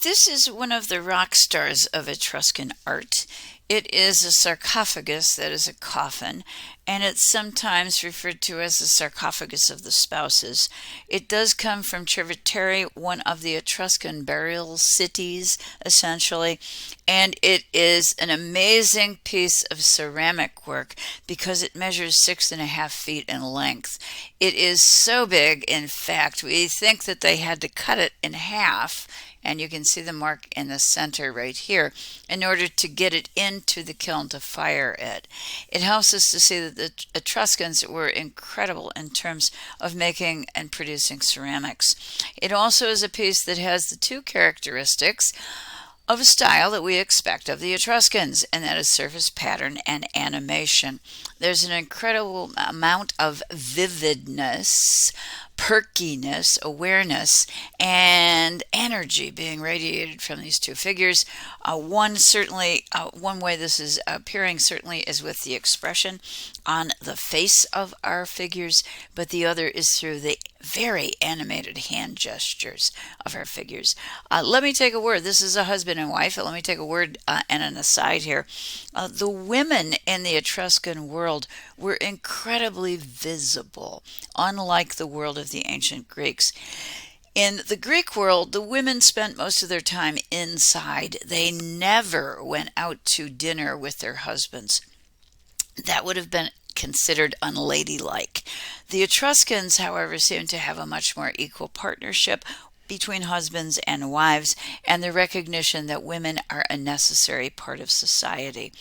This is one of the rock stars of Etruscan art. It is a sarcophagus that is a coffin, and it's sometimes referred to as the sarcophagus of the spouses. It does come from Cerveteri, one of the Etruscan burial cities, essentially, and it is an amazing piece of ceramic work because it measures 6.5 feet in length. It is so big, in fact, we think that they had to cut it in half, and you can see the mark in the center right here, in order to get it into the kiln to fire it. It helps us to see that the Etruscans were incredible in terms of making and producing ceramics. It also is a piece that has the two characteristics of a style that we expect of the Etruscans, and that is surface pattern and animation. There's an incredible amount of vividness, perkiness, awareness, and energy being radiated from these two figures. One way this is appearing certainly is with the expression on the face of our figures, but the other is through the very animated hand gestures of our figures. Let me take a word. This is a husband and wife. Let me take a word and an aside here. The women in the Etruscan world were incredibly visible, unlike the world of the ancient Greeks. In the Greek world, the women spent most of their time inside. They never went out to dinner with their husbands. That would have been considered unladylike. The Etruscans, however, seem to have a much more equal partnership between husbands and wives, and the recognition that women are a necessary part of society.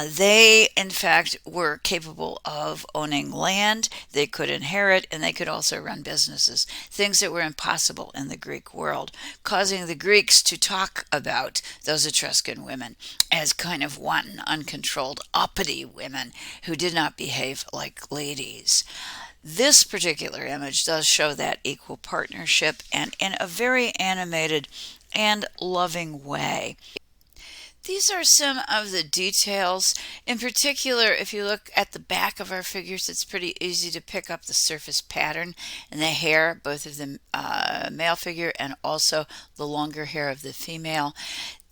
They, in fact, were capable of owning land, they could inherit, and they could also run businesses, things that were impossible in the Greek world, causing the Greeks to talk about those Etruscan women as kind of wanton, uncontrolled, uppity women who did not behave like ladies. This particular image does show that equal partnership, and in a very animated and loving way. These are some of the details. In particular, if you look at the back of our figures, it's pretty easy to pick up the surface pattern and the hair, both of the male figure and also the longer hair of the female.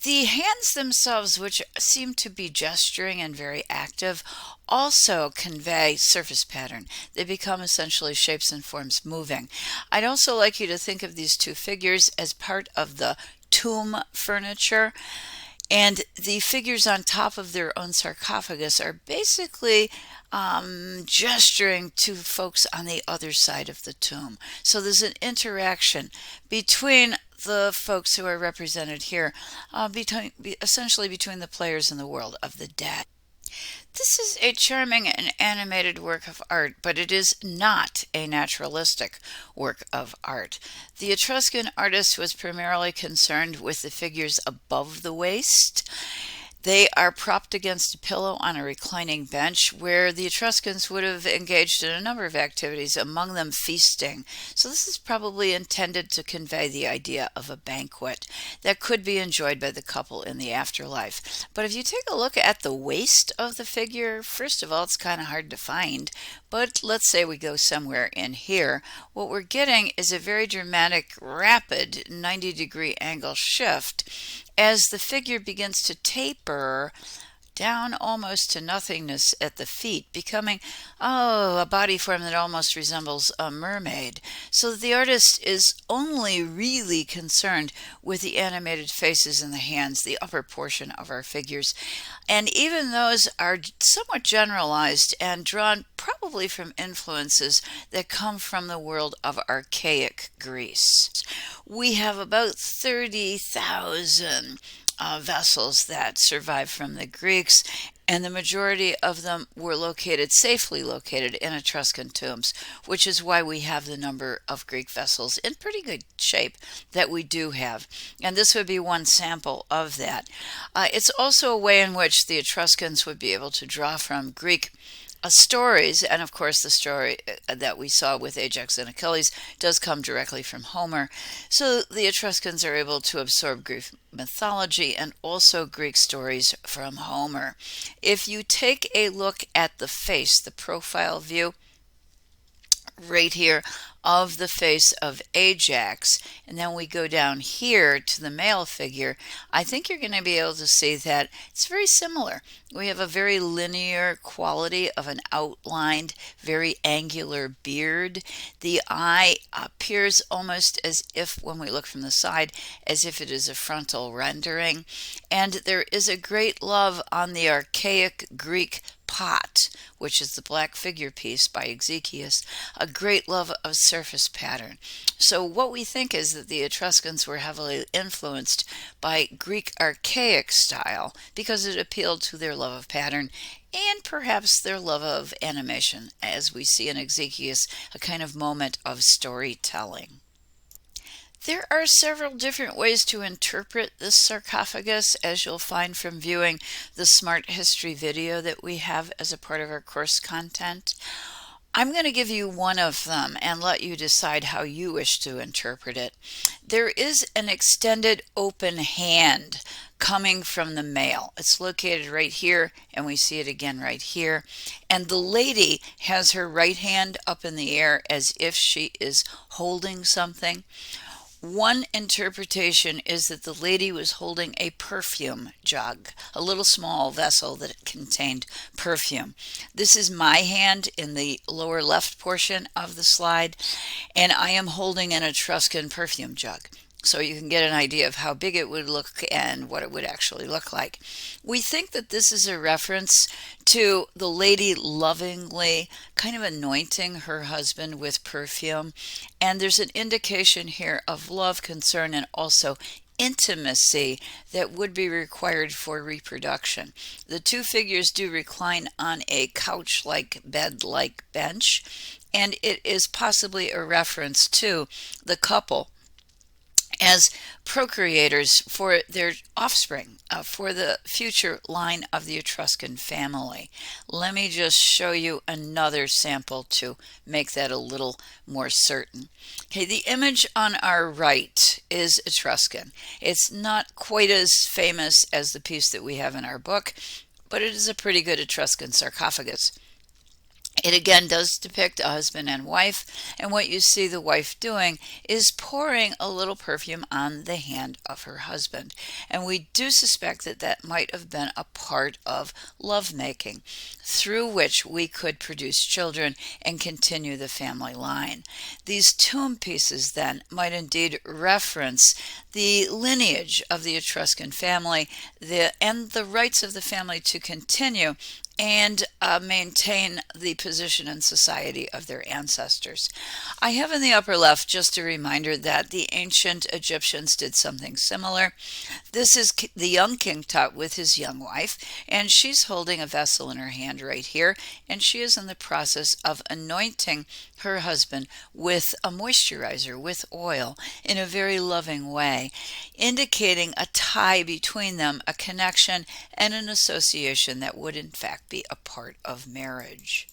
The hands themselves, which seem to be gesturing and very active, also convey surface pattern. They become essentially shapes and forms moving. I'd also like you to think of these two figures as part of the tomb furniture. And the figures on top of their own sarcophagus are basically gesturing to folks on the other side of the tomb. So there's an interaction between the folks who are represented here, essentially between the players in the world of the dead. This is a charming and animated work of art, but it is not a naturalistic work of art. The Etruscan artist was primarily concerned with the figures above the waist. They are propped against a pillow on a reclining bench, where the Etruscans would have engaged in a number of activities, among them feasting. So this is probably intended to convey the idea of a banquet that could be enjoyed by the couple in the afterlife. But if you take a look at the waist of the figure, first of all, it's kind of hard to find. But let's say we go somewhere in here. What we're getting is a very dramatic, rapid 90-degree angle shift as the figure begins to taper down almost to nothingness at the feet, becoming, a body form that almost resembles a mermaid. So the artist is only really concerned with the animated faces and the hands, the upper portion of our figures. And even those are somewhat generalized and drawn probably from influences that come from the world of archaic Greece. We have about 30,000 vessels that survived from the Greeks, and the majority of them were safely located in Etruscan tombs, which is why we have the number of Greek vessels in pretty good shape that we do have. And this would be one sample of that. It's also a way in which the Etruscans would be able to draw from Greek stories, and of course the story that we saw with Ajax and Achilles does come directly from Homer. So the Etruscans are able to absorb Greek mythology and also Greek stories from Homer. If you take a look at the face, the profile view, right here of the face of Ajax, and then we go down here to the male figure, I think you're going to be able to see that it's very similar. We have a very linear quality of an outlined, very angular beard. The eye appears almost as if, when we look from the side, as if it is a frontal rendering. And there is a great love on the archaic Greek pot, which is the black figure piece by Ezekias, a great love of surface pattern. So what we think is that the Etruscans were heavily influenced by Greek archaic style because it appealed to their love of pattern and perhaps their love of animation, as we see in Ezekias, a kind of moment of storytelling. There are several different ways to interpret this sarcophagus, as you'll find from viewing the Smart History video that we have as a part of our course content. I'm going to give you one of them and let you decide how you wish to interpret it. There is an extended open hand coming from the male. It's located right here, and we see it again right here. And the lady has her right hand up in the air as if she is holding something. One interpretation is that the lady was holding a perfume jug, a little small vessel that contained perfume. This is my hand in the lower left portion of the slide, and I am holding an Etruscan perfume jug. So you can get an idea of how big it would look and what it would actually look like. We think that this is a reference to the lady lovingly kind of anointing her husband with perfume. And there's an indication here of love, concern, and also intimacy that would be required for reproduction. The two figures do recline on a couch-like, bed-like bench, and it is possibly a reference to the couple as procreators for their offspring, for the future line of the Etruscan family. Let me just show you another sample to make that a little more certain. Okay, the image on our right is Etruscan. It's not quite as famous as the piece that we have in our book, but it is a pretty good Etruscan sarcophagus. It again does depict a husband and wife, and what you see the wife doing is pouring a little perfume on the hand of her husband. And we do suspect that that might have been a part of lovemaking, through which we could produce children and continue the family line. These tomb pieces then might indeed reference the lineage of the Etruscan family and the rights of the family to continue and maintain the position in society of their ancestors. I have in the upper left just a reminder that the ancient Egyptians did something similar. This is the young King Tut with his young wife, and she's holding a vessel in her hand right here, and she is in the process of anointing her husband with a moisturizer, with oil, in a very loving way, indicating a tie between them, a connection and an association that would in fact be a part of marriage.